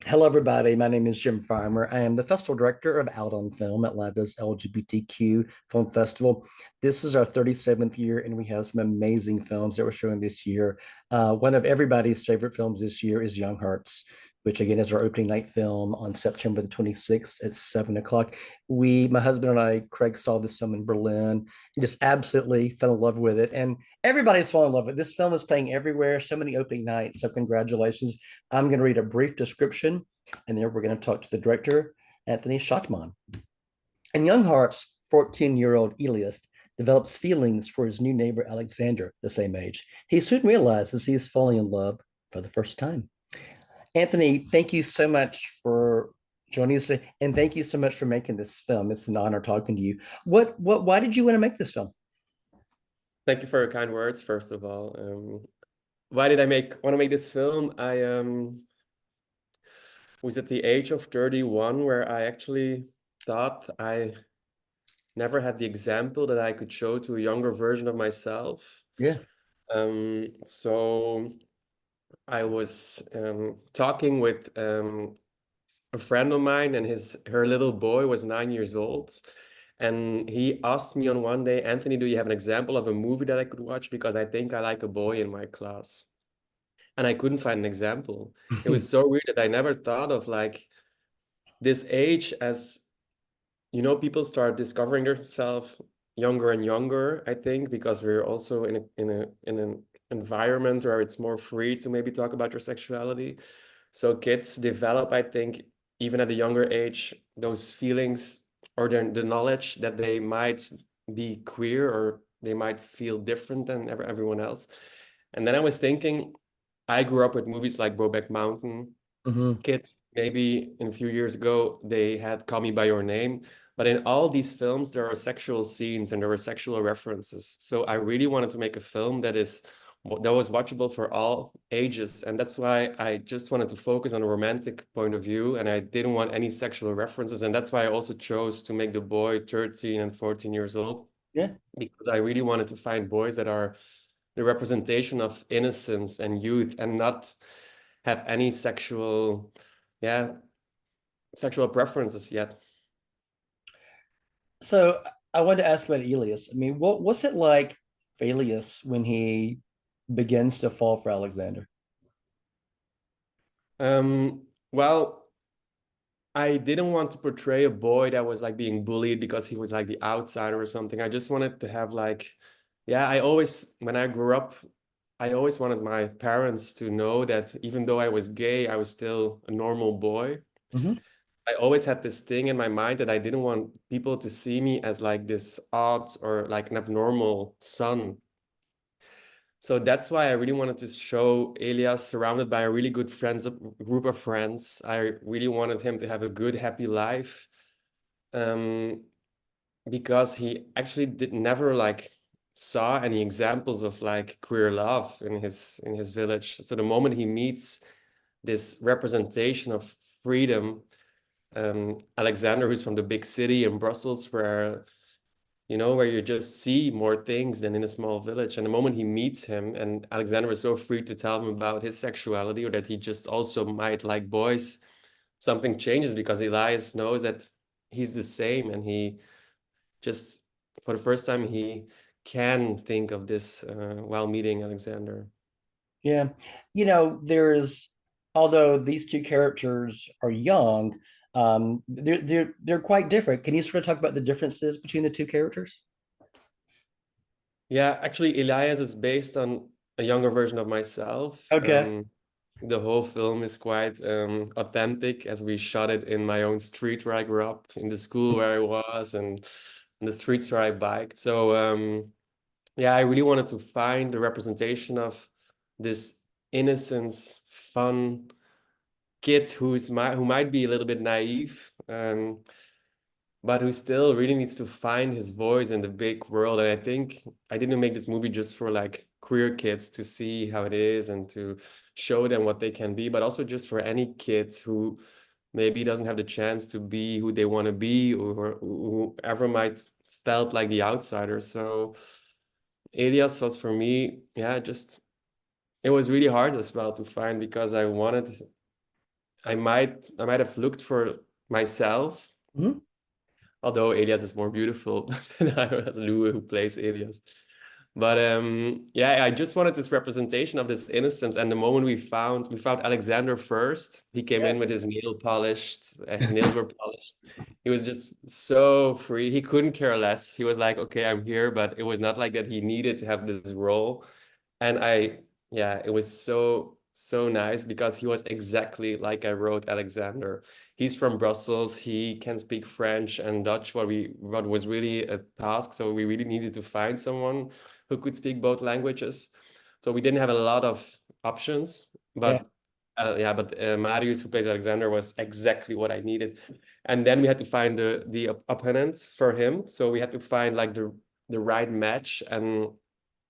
Hello, everybody. My name is Jim Farmer. I am the festival director of Out on Film, Atlanta's LGBTQ Film Festival. This is our 37th year, and we have some amazing films that we're showing this year. One of everybody's favorite films this year is Young Hearts, which again is our opening night film on September the 26th at 7 o'clock. My husband and I, Craig, saw this film in Berlin and just absolutely fell in love with it. And everybody's fallen in love with it. This film is playing everywhere, so many opening nights. So, congratulations. I'm going to read a brief description, and then we're going to talk to the director, Anthony Schatteman. In Young Hearts, 14-year-old Elias develops feelings for his new neighbor, Alexander, the same age. He soon realizes he is falling in love for the first time. Anthony, thank you so much for joining us, and thank you so much for making this film. It's an honor talking to you. Why did you want to make this film? Thank you for your kind words, first of all. Why did I want to make this film? I was at the age of 31 where I actually thought I never had the example that I could show to a younger version of myself. Yeah. So I was talking with a friend of mine, and her little boy was 9 years old. And he asked me on one day, Anthony, do you have an example of a movie that I could watch? Because I think I like a boy in my class. And I couldn't find an example. It was so weird that I never thought of like this age as, people start discovering themselves younger and younger, I think, because we're also in an environment where it's more free to maybe talk about your sexuality. So kids develop, I think, even at a younger age, those feelings or the knowledge that they might be queer or they might feel different than everyone else. And then I was thinking, I grew up with movies like Brokeback Mountain. Hmm. Kids, maybe in a few years ago, they had Call Me by Your Name. But in all these films, there are sexual scenes and there were sexual references. So I really wanted to make a film that was watchable for all ages. And that's why I just wanted to focus on a romantic point of view. And I didn't want any sexual references. And that's why I also chose to make the boy 13 and 14 years old, Yeah. because I really wanted to find boys that are the representation of innocence and youth and not have any yeah, sexual preferences yet. So I wanted to ask about Elias. I mean, what's it like for Elias when he begins to fall for Alexander? Well, I didn't want to portray a boy that was like being bullied because he was like the outsider or something. I just wanted to have like, yeah, when I grew up, I always wanted my parents to know that even though I was gay, I was still a normal boy. Hmm. I always had this thing in my mind that I didn't want people to see me as like this odd or like an abnormal son. So that's why I really wanted to show Elias surrounded by a really good group of friends. I really wanted him to have a good, happy life, um, because he actually did never like saw any examples of like queer love in his village. So the moment he meets this representation of freedom, Alexander, who's from the big city in Brussels, where you just see more things than in a small village. And the moment he meets him, and Alexander is so free to tell him about his sexuality or that he just also might like boys, something changes because Elias knows that he's the same. And he just, for the first time, he can think of this while meeting Alexander. Yeah. Although these two characters are young, they're quite different. Can you sort of talk about the differences between the two characters? Yeah, actually, Elias is based on a younger version of myself. Okay. The whole film is quite authentic as we shot it in my own street where I grew up, in the school where I was, and in the streets where I biked. So yeah, I really wanted to find the representation of this innocence, fun kid who might be a little bit naive, but who still really needs to find his voice in the big world. And I think I didn't make this movie just for like queer kids to see how it is and to show them what they can be, but also just for any kid who maybe doesn't have the chance to be who they want to be, or whoever might felt like the outsider. So Elias was for me, yeah, just it was really hard as well to find because I wanted I might have looked for myself, Mhm. although Elias is more beautiful than Lou, who plays Elias. But yeah, I just wanted this representation of this innocence. And the moment we found Alexander first. He came Yeah. in with his nail polished, his nails were polished. He was just so free. He couldn't care less. He was like, okay, I'm here, but it was not like that he needed to have this role. And yeah, it was so nice because he was exactly like I wrote Alexander. He's from Brussels. He can speak French and Dutch, what was really a task. So we really needed to find someone who could speak both languages. So we didn't have a lot of options, Yeah. but yeah, but Marius, who plays Alexander, was exactly what I needed. And then we had to find the opponent for him. So we had to find like the right match. And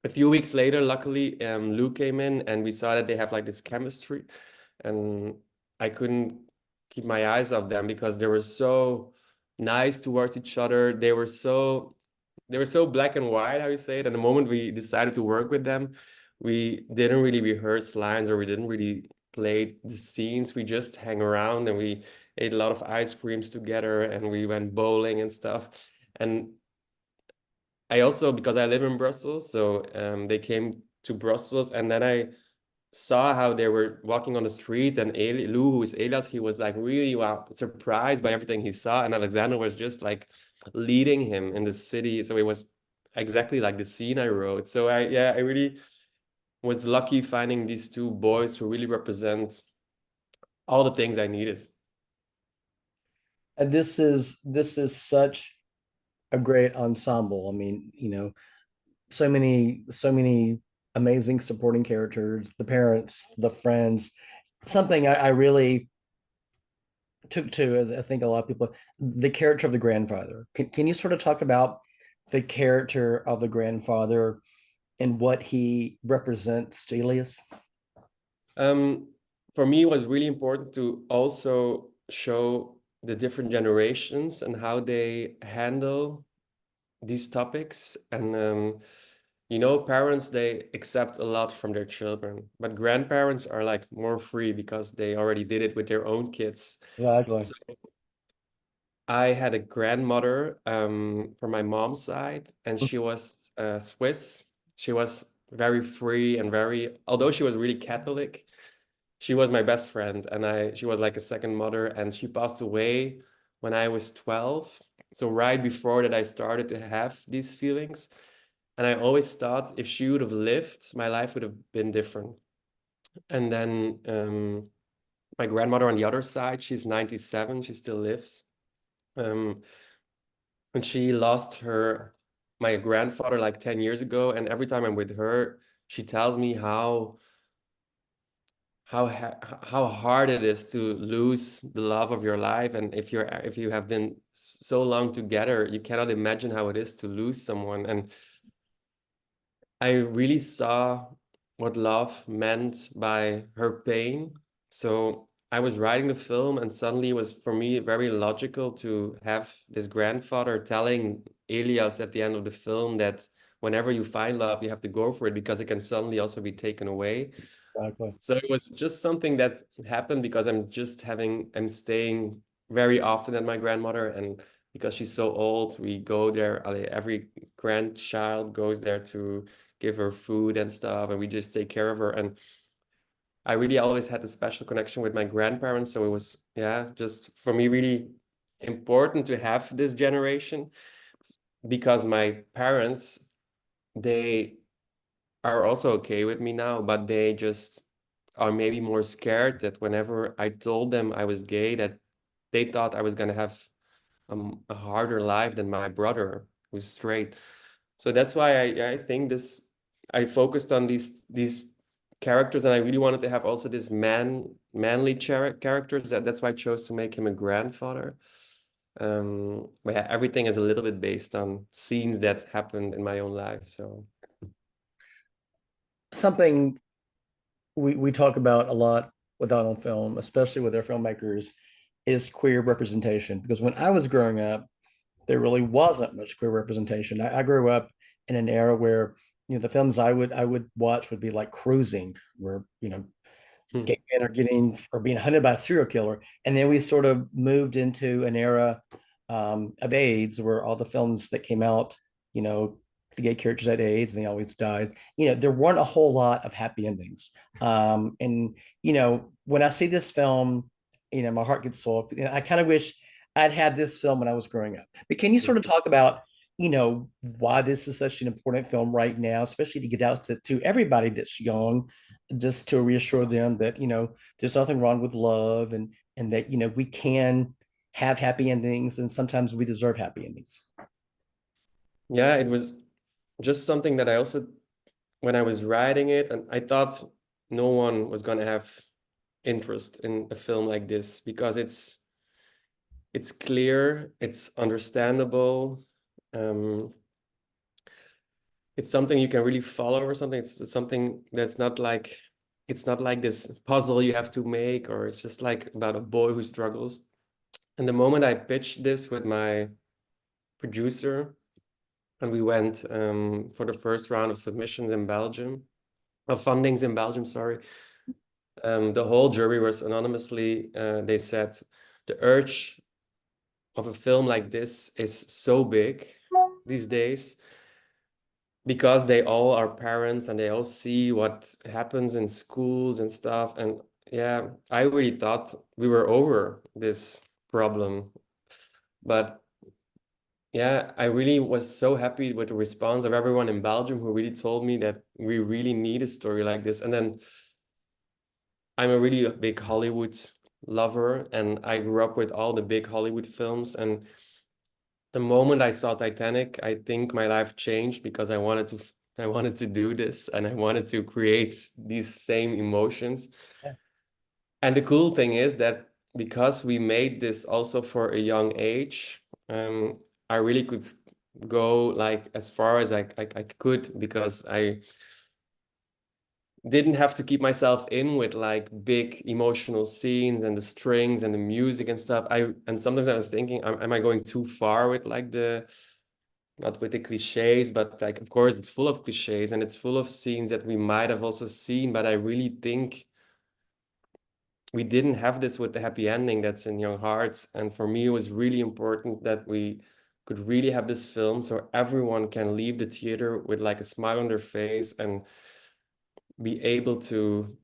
a few weeks later, luckily, Lou came in and we saw that they have like this chemistry, and I couldn't keep my eyes off them because they were so nice towards each other. They were so black and white, how you say it. And the moment we decided to work with them, we didn't really rehearse lines, or we didn't really play the scenes. We just hang around and we ate a lot of ice creams together and we went bowling and stuff. And I also, because I live in Brussels, so they came to Brussels, and then I saw how they were walking on the street, and Lou, who is Elias, he was like really wow, surprised by everything he saw, and Alexander was just like leading him in the city. So it was exactly like the scene I wrote. So I really was lucky finding these two boys who really represent all the things I needed. And this is such a great ensemble. I mean, so many amazing supporting characters, the parents, the friends. Something I really took to, as I think a lot of people, the character of the grandfather. Can you sort of talk about the character of the grandfather and what he represents to Elias? Um, for me, it was really important to also show the different generations and how they handle these topics. And parents, they accept a lot from their children, but grandparents are like more free because they already did it with their own kids. Exactly. So I had a grandmother from my mom's side, and she was Swiss. She was very free and although she was really Catholic, she was my best friend, and she was like a second mother, and she passed away when I was 12. So right before that, I started to have these feelings. And I always thought if she would have lived, my life would have been different. And then my grandmother on the other side, she's 97, she still lives. Um, and she lost my grandfather like 10 years ago. And every time I'm with her, she tells me how hard it is to lose the love of your life. And if you have been so long together, you cannot imagine how it is to lose someone. And I really saw what love meant by her pain. So I was writing the film, and suddenly it was for me very logical to have this grandfather telling Elias at the end of the film that whenever you find love, you have to go for it because it can suddenly also be taken away. Exactly. So it was just something that happened because I'm staying very often at my grandmother, and because she's so old, we go there. Every grandchild goes there to give her food and stuff, and we just take care of her. And I really always had a special connection with my grandparents. So it was, yeah, just for me, really important to have this generation because my parents, they are also okay with me now, but they just are maybe more scared that whenever I told them I was gay, that they thought I was gonna have a harder life than my brother who's straight. So that's why I think I focused on these characters, and I really wanted to have also this manly characters. That's why I chose to make him a grandfather. But yeah, everything is a little bit based on scenes that happened in my own life. So Something we talk about a lot with Out on Film, especially with our filmmakers, is queer representation. Because when I was growing up, there really wasn't much queer representation. I grew up in an era where the films I would watch would be like Cruising, where Hmm. gay men are getting or being hunted by a serial killer. And then we sort of moved into an era of AIDS where all the films that came out, you know, the gay characters had AIDS and they always died. You know, there weren't a whole lot of happy endings. And, you know, when I see this film, you know, my heart gets soft. And I kind of wish I'd had this film when I was growing up. But can you sort of talk about, you know, why this is such an important film right now, especially to get out to everybody that's young, just to reassure them that, you know, there's nothing wrong with love and that, you know, we can have happy endings and sometimes we deserve happy endings. Yeah, it was just something that I also, when I was writing it, and I thought no one was gonna have interest in a film like this because it's clear, it's understandable, um, it's something you can really follow or something. It's something that's not like it's not like this puzzle you have to make, or it's just like about a boy who struggles. And the moment I pitched this with my producer, and we went for the first round of submissions in Belgium, of fundings in Belgium, sorry. The whole jury was anonymously, they said, the urge of a film like this is so big these days because they all are parents and they all see what happens in schools and stuff. And yeah, I really thought we were over this problem. But yeah, I really was so happy with the response of everyone in Belgium who really told me that we really need a story like this. And then I'm a really big Hollywood lover, and I grew up with all the big Hollywood films. And the moment I saw Titanic, I think my life changed because I wanted to do this and I wanted to create these same emotions. Yeah, And the cool thing is that because we made this also for a young age, I really could go like as far as I could because I didn't have to keep myself in with like big emotional scenes and the strings and the music and stuff. And sometimes I was thinking, am I going too far with like the not with the cliches, but like of course it's full of cliches and it's full of scenes that we might have also seen, but I really think we didn't have this with the happy ending that's in Young Hearts. And for me, it was really important that we could really have this film so everyone can leave the theater with like a smile on their face and be able to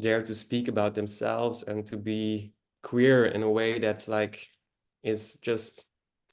dare to speak about themselves and to be queer in a way that like is just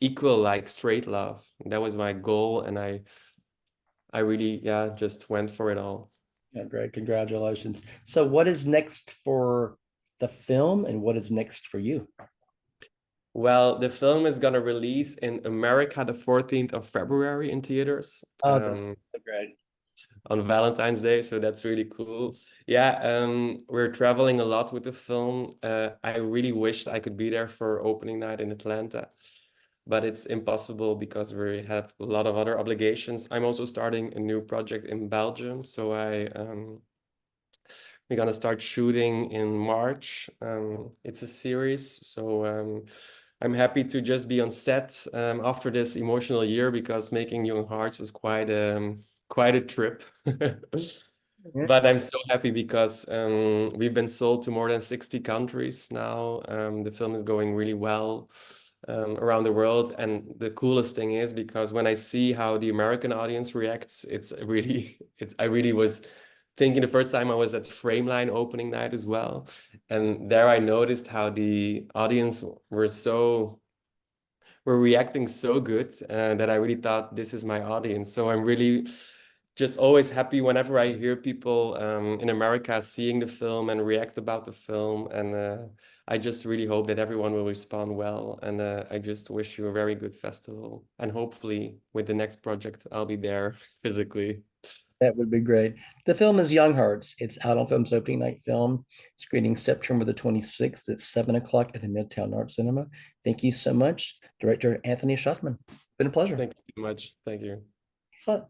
equal like straight love. That was my goal, and I really yeah just went for it all. yeah, great. Congratulations. So what is next for the film and what is next for you? Well, the film is gonna release in America the 14th of February in theaters. Oh, that's so great. On Valentine's Day, so that's really cool. Yeah, we're traveling a lot with the film. I really wished I could be there for opening night in Atlanta, but it's impossible because we have a lot of other obligations. I'm also starting a new project in Belgium, so we're gonna start shooting in March. It's a series, so I'm happy to just be on set after this emotional year because making Young Hearts was quite a trip. Yeah. But I'm so happy because we've been sold to more than 60 countries now. The film is going really well around the world. And the coolest thing is because when I see how the American audience reacts, it's really, I really was thinking the first time I was at Frameline opening night as well. And there I noticed how the audience were reacting so good that I really thought this is my audience. So I'm really just always happy whenever I hear people in America seeing the film and react about the film. And I just really hope that everyone will respond well. And I just wish you a very good festival. And hopefully with the next project, I'll be there physically. That would be great. The film is Young Hearts. It's out on Film's opening night film, screening September the 26th at 7 o'clock at the Midtown Art Cinema. Thank you so much, Director Anthony Schatteman. Been a pleasure. Thank you so much. Thank you. So